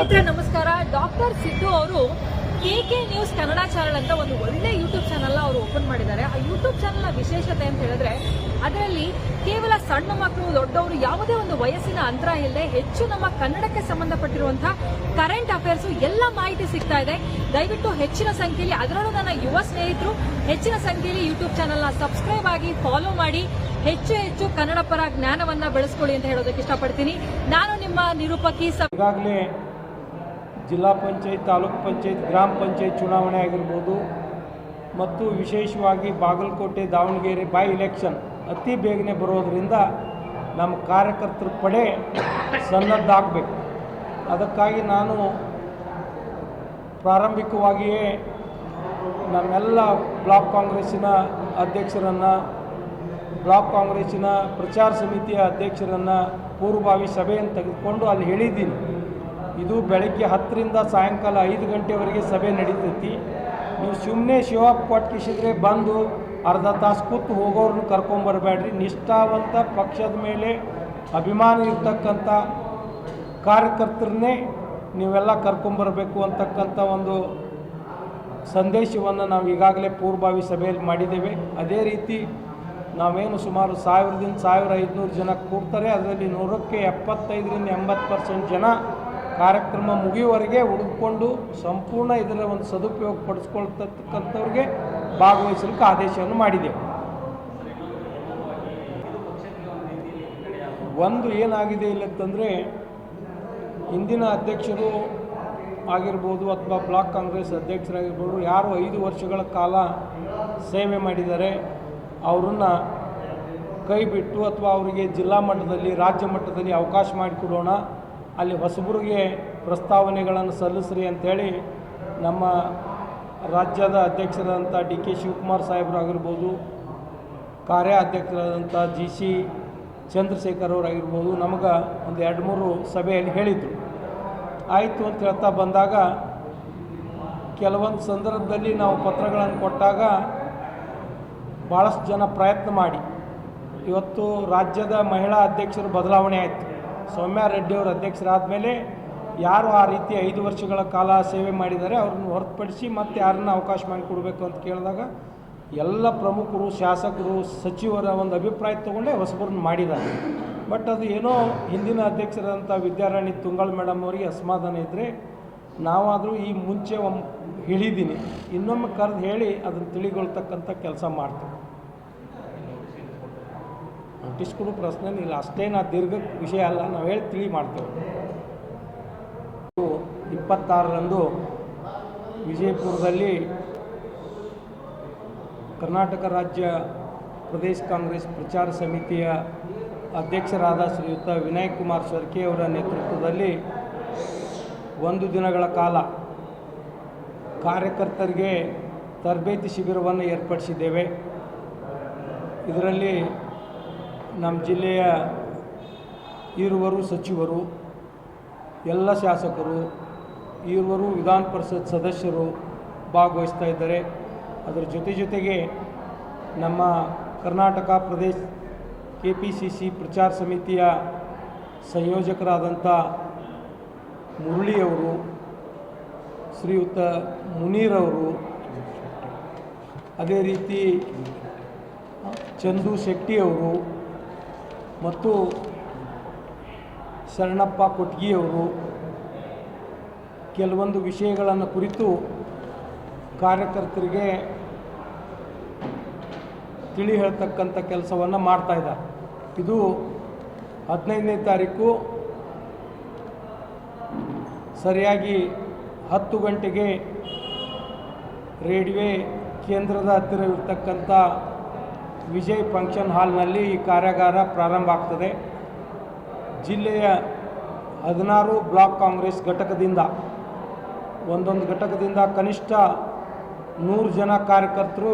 ನಮಸ್ಕಾರ. ಡಾಕ್ಟರ್ ಸಿದ್ದು ಅವರು KK news Kannada channel ಅಂತ ಒಂದು ಒಳ್ಳೆ ಯೂಟ್ಯೂಬ್ ಚಾನೆಲ್ ಅವರು ಓಪನ್ ಮಾಡಿದ್ದಾರೆ. ಆ ಯೂಟ್ಯೂಬ್ ಚಾನೆಲ್ನ ವಿಶೇಷತೆ ಅಂತ ಹೇಳಿದ್ರೆ ಅದರಲ್ಲಿ ಕೇವಲ ಸಣ್ಣ ಮಕ್ಕಳು ದೊಡ್ಡವರು ಯಾವುದೇ ಒಂದು ವಯಸ್ಸಿನ ಅಂತರ ಇಲ್ಲದೆ ಹೆಚ್ಚು ನಮ್ಮ ಕನ್ನಡಕ್ಕೆ ಸಂಬಂಧಪಟ್ಟಿರುವಂತಹ ಕರೆಂಟ್ ಅಫೇರ್ಸ್ ಎಲ್ಲ ಮಾಹಿತಿ ಸಿಗ್ತಾ ಇದೆ. ದಯವಿಟ್ಟು ಹೆಚ್ಚಿನ ಸಂಖ್ಯೆಯಲ್ಲಿ, ಅದರಲ್ಲೂ ನನ್ನ ಯುವ ಸ್ನೇಹಿತರು ಹೆಚ್ಚಿನ ಸಂಖ್ಯೆಯಲ್ಲಿ ಯೂಟ್ಯೂಬ್ ಚಾನೆಲ್ನ ಸಬ್ಸ್ಕ್ರೈಬ್ ಆಗಿ ಫಾಲೋ ಮಾಡಿ ಹೆಚ್ಚು ಕನ್ನಡ ಪರ ಜ್ಞಾನವನ್ನ ಬೆಳೆಸ್ಕೊಳ್ಳಿ ಅಂತ ಹೇಳೋದಕ್ಕೆ ಇಷ್ಟಪಡ್ತೀನಿ. ನಾನು ನಿಮ್ಮ ನಿರೂಪಕಿ. ಈಗಾಗಲೇ ಜಿಲ್ಲಾ ಪಂಚಾಯತ್, ತಾಲೂಕು ಪಂಚಾಯತ್, ಗ್ರಾಮ ಪಂಚಾಯತ್ ಚುನಾವಣೆ ಆಗಿರ್ಬೋದು ಮತ್ತು ವಿಶೇಷವಾಗಿ ಬಾಗಲಕೋಟೆ, ದಾವಣಗೆರೆ ಬೈ ಎಲೆಕ್ಷನ್ ಅತಿ ಬೇಗನೆ ಬರೋದರಿಂದ ನಮ್ಮ ಕಾರ್ಯಕರ್ತರ ಪಡೆ ಸನ್ನದ್ಧಾಗಬೇಕು. ಅದಕ್ಕಾಗಿ ನಾನು ಪ್ರಾರಂಭಿಕವಾಗಿಯೇ ನಮ್ಮೆಲ್ಲ ಬ್ಲಾಕ್ ಕಾಂಗ್ರೆಸ್ಸಿನ ಅಧ್ಯಕ್ಷರನ್ನು, ಬ್ಲಾಕ್ ಕಾಂಗ್ರೆಸ್ಸಿನ ಪ್ರಚಾರ ಸಮಿತಿಯ ಅಧ್ಯಕ್ಷರನ್ನು ಪೂರ್ವಭಾವಿ ಸಭೆಯನ್ನು ತೆಗೆದುಕೊಂಡು ಅಲ್ಲಿ ಹೇಳಿದ್ದೀನಿ. ಇದು ಬೆಳಗ್ಗೆ 10ರಿಂದ ಸಾಯಂಕಾಲ 5 ಗಂಟೆವರೆಗೆ ಸಭೆ ನಡೀತೈತಿ. ನೀವು ಸುಮ್ಮನೆ ಶಿವಪ್ಪ ಕೊಟ್ಟಿಸಿದ್ರೆ ಬಂದು ಅರ್ಧ ತಾಸು ಕೂತು ಹೋಗೋರನ್ನ ಕರ್ಕೊಂಬರಬೇಡ್ರಿ. ನಿಷ್ಠಾವಂತ, ಪಕ್ಷದ ಮೇಲೆ ಅಭಿಮಾನ ಇರ್ತಕ್ಕಂಥ ಕಾರ್ಯಕರ್ತರನ್ನೇ ನೀವೆಲ್ಲ ಕರ್ಕೊಂಬರಬೇಕು ಅಂತಕ್ಕಂಥ ಒಂದು ಸಂದೇಶವನ್ನು ನಾವು ಈಗಾಗಲೇ ಪೂರ್ವಭಾವಿ ಸಭೆಯಲ್ಲಿ ಮಾಡಿದ್ದೇವೆ. ಅದೇ ರೀತಿ ನಾವೇನು ಸುಮಾರು 1000ದಿಂದ 1500 ಜನ ಕೂಡ್ತಾರೆ. ಅದರಲ್ಲಿ 100ಕ್ಕೆ 75ರಿಂದ 80% ಜನ ಕಾರ್ಯಕ್ರಮ ಮುಗಿಯುವವರೆಗೆ ಉಳಿದುಕೊಂಡು ಸಂಪೂರ್ಣ ಇದರ ಒಂದು ಸದುಪಯೋಗ ಪಡಿಸ್ಕೊಳ್ತಕ್ಕಂಥವ್ರಿಗೆ ಭಾಗವಹಿಸಲಿಕ್ಕೆ ಆದೇಶವನ್ನು ಮಾಡಿದೆವು. ಒಂದು ಏನಾಗಿದೆ ಇಲ್ಲಂತಂದರೆ, ಇಂದಿನ ಅಧ್ಯಕ್ಷರು ಆಗಿರ್ಬೋದು ಅಥವಾ ಬ್ಲಾಕ್ ಕಾಂಗ್ರೆಸ್ ಅಧ್ಯಕ್ಷರಾಗಿರ್ಬೋದು, ಯಾರು 5 ವರ್ಷಗಳ ಕಾಲ ಸೇವೆ ಮಾಡಿದ್ದಾರೆ ಅವರನ್ನು ಕೈ ಬಿಟ್ಟು ಅಥವಾ ಅವರಿಗೆ ಜಿಲ್ಲಾ ಮಟ್ಟದಲ್ಲಿ, ರಾಜ್ಯ ಮಟ್ಟದಲ್ಲಿ ಅವಕಾಶ ಮಾಡಿಕೊಡೋಣ, ಅಲ್ಲಿ ಹೊಸಬರಿಗೆ ಪ್ರಸ್ತಾವನೆಗಳನ್ನು ಸಲ್ಲಿಸ್ರಿ ಅಂಥೇಳಿ ನಮ್ಮ ರಾಜ್ಯದ ಅಧ್ಯಕ್ಷರಾದಂಥ DK ಶಿವಕುಮಾರ್ ಸಾಹೇಬರು ಆಗಿರ್ಬೋದು, ಕಾರ್ಯಾಧ್ಯಕ್ಷರಾದಂಥ GC ಚಂದ್ರಶೇಖರ್ ಅವರಾಗಿರ್ಬೋದು, ನಮಗೆ ಒಂದು 2-3 ಸಭೆಯಲ್ಲಿ ಹೇಳಿದರು. ಆಯಿತು ಅಂತ ಹೇಳ್ತಾ ಬಂದಾಗ ಕೆಲವೊಂದು ಸಂದರ್ಭದಲ್ಲಿ ನಾವು ಪತ್ರಗಳನ್ನು ಕೊಟ್ಟಾಗ ಭಾಳಷ್ಟು ಜನ ಪ್ರಯತ್ನ ಮಾಡಿ ಇವತ್ತು ರಾಜ್ಯದ ಮಹಿಳಾ ಅಧ್ಯಕ್ಷರು ಬದಲಾವಣೆ ಆಯಿತು. ಸೌಮ್ಯ ರೆಡ್ಡಿ ಅವರು ಅಧ್ಯಕ್ಷರಾದ ಮೇಲೆ ಯಾರು ಆ ರೀತಿ 5 ವರ್ಷಗಳ ಕಾಲ ಸೇವೆ ಮಾಡಿದ್ದಾರೆ ಅವ್ರನ್ನ ಹೊರತುಪಡಿಸಿ ಮತ್ತೆ ಯಾರನ್ನ ಅವಕಾಶ ಮಾಡಿಕೊಡ್ಬೇಕು ಅಂತ ಕೇಳಿದಾಗ ಎಲ್ಲ ಪ್ರಮುಖರು, ಶಾಸಕರು, ಸಚಿವರ ಒಂದು ಅಭಿಪ್ರಾಯ ತೊಗೊಂಡೇ ಹೊಸಬರನ್ನ ಮಾಡಿದ್ದಾರೆ. ಬಟ್ ಅದು ಏನೋ ಹಿಂದಿನ ಅಧ್ಯಕ್ಷರಾದಂಥ ವಿದ್ಯಾರಾಣಿ ತುಂಗಳ ಮೇಡಮ್ ಅವರಿಗೆ ಅಸಮಾಧಾನ ಇದ್ದರೆ ನಾವಾದರೂ ಈ ಮುಂಚೆ ಹೇಳಿದ್ದೀನಿ, ಇನ್ನೊಮ್ಮೆ ಕರೆದು ಹೇಳಿ ಅದನ್ನು ತಿಳಿಗೊಳ್ತಕ್ಕಂಥ ಕೆಲಸ ಮಾಡ್ತೀವಿ. ನೋಟಿಸ್ ಕೊಡೋ ಪ್ರಶ್ನೆ ಇಲ್ಲ, ಅಷ್ಟೇನು ದೀರ್ಘ ವಿಷಯ ಅಲ್ಲ, ನಾವು ಹೇಳಿ ತಿಳಿ ಮಾಡ್ತೇವೆ. 26ರಂದು ವಿಜಯಪುರದಲ್ಲಿ ಕರ್ನಾಟಕ ರಾಜ್ಯ ಪ್ರದೇಶ ಕಾಂಗ್ರೆಸ್ ಪ್ರಚಾರ ಸಮಿತಿಯ ಅಧ್ಯಕ್ಷರಾದ ಶ್ರೀಯುತ ವಿನಯ್ ಕುಮಾರ್ ಸರ್ಕೆ ಅವರ ನೇತೃತ್ವದಲ್ಲಿ 1 ದಿನಗಳ ಕಾಲ ಕಾರ್ಯಕರ್ತರಿಗೆ ತರಬೇತಿ ಶಿಬಿರವನ್ನು ಏರ್ಪಡಿಸಿದ್ದೇವೆ. ಇದರಲ್ಲಿ ನಮ್ಮ ಜಿಲ್ಲೆಯ ಈರುವರು ಸಚಿವರು, ಎಲ್ಲ ಶಾಸಕರು, ಈರುವರು ವಿಧಾನ ಪರಿಷತ್ ಸದಸ್ಯರು ಭಾಗವಹಿಸ್ತಾ ಇದ್ದಾರೆ. ಅದರ ಜೊತೆಗೆ ನಮ್ಮ ಕರ್ನಾಟಕ ಪ್ರದೇಶ KPCC ಪ್ರಚಾರ ಸಮಿತಿಯ ಸಂಯೋಜಕರಾದಂಥ ಮುರಳಿಯವರು, ಶ್ರೀಯುತ ಮುನೀರವರು, ಅದೇ ರೀತಿ ಚಂದು ಶೆಟ್ಟಿಯವರು ಮತ್ತು ಶರಣಪ್ಪ ಕೊಟ್ಗಿಯವರು ಕೆಲವೊಂದು ವಿಷಯಗಳನ್ನು ಕುರಿತು ಕಾರ್ಯಕರ್ತರಿಗೆ ತಿಳಿ ಹೇಳ್ತಕ್ಕಂಥ ಕೆಲಸವನ್ನು ಮಾಡ್ತಾಯಿದ್ದಾರೆ. ಇದು 15ನೇ ತಾರೀಕು ಸರಿಯಾಗಿ 10 ಗಂಟೆಗೆ ರೇಡಿಯೋ ಕೇಂದ್ರದ ಹತ್ತಿರವಿರ್ತಕ್ಕಂಥ ವಿಜಯ್ ಫಂಕ್ಷನ್ ಹಾಲ್ನಲ್ಲಿ ಈ ಕಾರ್ಯಾಗಾರ ಪ್ರಾರಂಭ ಆಗ್ತದೆ. ಜಿಲ್ಲೆಯ 16 ಬ್ಲಾಕ್ ಕಾಂಗ್ರೆಸ್ ಘಟಕದಿಂದ, ಒಂದೊಂದು ಘಟಕದಿಂದ ಕನಿಷ್ಠ 100 ಜನ ಕಾರ್ಯಕರ್ತರು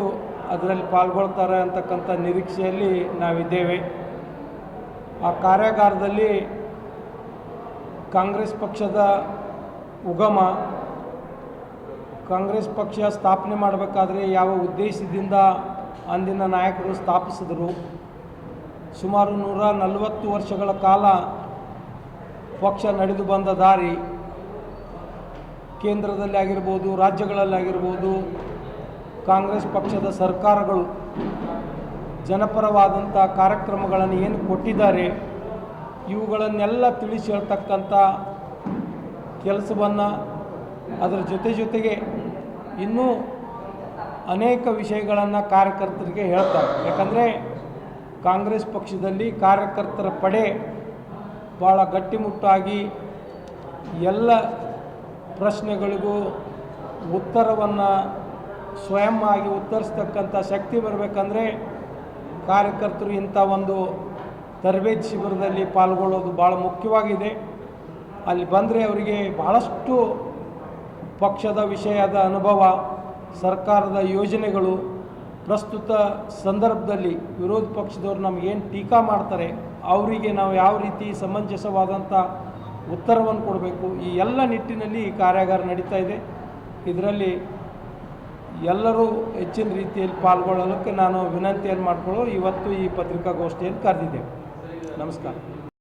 ಅದರಲ್ಲಿ ಪಾಲ್ಗೊಳ್ತಾರೆ ಅಂತಕ್ಕಂಥ ನಿರೀಕ್ಷೆಯಲ್ಲಿ ನಾವಿದ್ದೇವೆ. ಆ ಕಾರ್ಯಾಗಾರದಲ್ಲಿ ಕಾಂಗ್ರೆಸ್ ಪಕ್ಷದ ಉಗಮ, ಕಾಂಗ್ರೆಸ್ ಪಕ್ಷ ಸ್ಥಾಪನೆ ಮಾಡಬೇಕಾದ್ರೆ ಯಾವ ಉದ್ದೇಶದಿಂದ ಅಂದಿನ ನಾಯಕರು ಸ್ಥಾಪಿಸಿದರು, ಸುಮಾರು 140 ವರ್ಷಗಳ ಕಾಲ ಪಕ್ಷ ನಡೆದು ಬಂದ ದಾರಿ, ಕೇಂದ್ರದಲ್ಲಿ ಆಗಿರ್ಬೋದು, ರಾಜ್ಯಗಳಲ್ಲಾಗಿರ್ಬೋದು, ಕಾಂಗ್ರೆಸ್ ಪಕ್ಷದ ಸರ್ಕಾರಗಳು ಜನಪರವಾದಂಥ ಕಾರ್ಯಕ್ರಮಗಳನ್ನು ಏನು ಕೊಟ್ಟಿದ್ದಾರೆ ಇವುಗಳನ್ನೆಲ್ಲ ತಿಳಿಸಿ ಹೇಳ್ತಕ್ಕಂಥ ಕೆಲಸವನ್ನು ಅದರ ಜೊತೆಗೆ ಇನ್ನೂ ಅನೇಕ ವಿಷಯಗಳನ್ನು ಕಾರ್ಯಕರ್ತರಿಗೆ ಹೇಳ್ತಾರೆ. ಯಾಕಂದರೆ ಕಾಂಗ್ರೆಸ್ ಪಕ್ಷದಲ್ಲಿ ಕಾರ್ಯಕರ್ತರ ಪಡೆ ಭಾಳ ಗಟ್ಟಿಮುಟ್ಟಾಗಿ ಎಲ್ಲ ಪ್ರಶ್ನೆಗಳಿಗೂ ಉತ್ತರವನ್ನು ಸ್ವಯಂ ಆಗಿ ಉತ್ತರಿಸ್ತಕ್ಕಂಥ ಶಕ್ತಿ ಬರಬೇಕಂದ್ರೆ ಕಾರ್ಯಕರ್ತರು ಇಂಥ ಒಂದು ತರಬೇತಿ ಶಿಬಿರದಲ್ಲಿ ಪಾಲ್ಗೊಳ್ಳೋದು ಭಾಳ ಮುಖ್ಯವಾಗಿದೆ. ಅಲ್ಲಿ ಬಂದರೆ ಅವರಿಗೆ ಬಹಳಷ್ಟು ಪಕ್ಷದ ವಿಷಯದ ಅನುಭವ, ಸರ್ಕಾರದ ಯೋಜನೆಗಳು, ಪ್ರಸ್ತುತ ಸಂದರ್ಭದಲ್ಲಿ ವಿರೋಧ ಪಕ್ಷದವರು ನಮಗೇನು ಟೀಕಾ ಮಾಡ್ತಾರೆ ಅವರಿಗೆ ನಾವು ಯಾವ ರೀತಿ ಸಮಂಜಸವಾದಂಥ ಉತ್ತರವನ್ನು ಕೊಡಬೇಕು, ಈ ಎಲ್ಲ ನಿಟ್ಟಿನಲ್ಲಿ ಈ ಕಾರ್ಯಾಗಾರ ನಡೀತಾ ಇದೆ. ಇದರಲ್ಲಿ ಎಲ್ಲರೂ ಹೆಚ್ಚಿನ ರೀತಿಯಲ್ಲಿ ಪಾಲ್ಗೊಳ್ಳಲಿಕ್ಕೆ ನಾನು ವಿನಂತಿಯನ್ನು ಮಾಡಿಕೊಳ್ಳೋ ಇವತ್ತು ಈ ಪತ್ರಿಕಾಗೋಷ್ಠಿಯನ್ನು ಕರೆದಿದ್ದೇವೆ. ನಮಸ್ಕಾರ.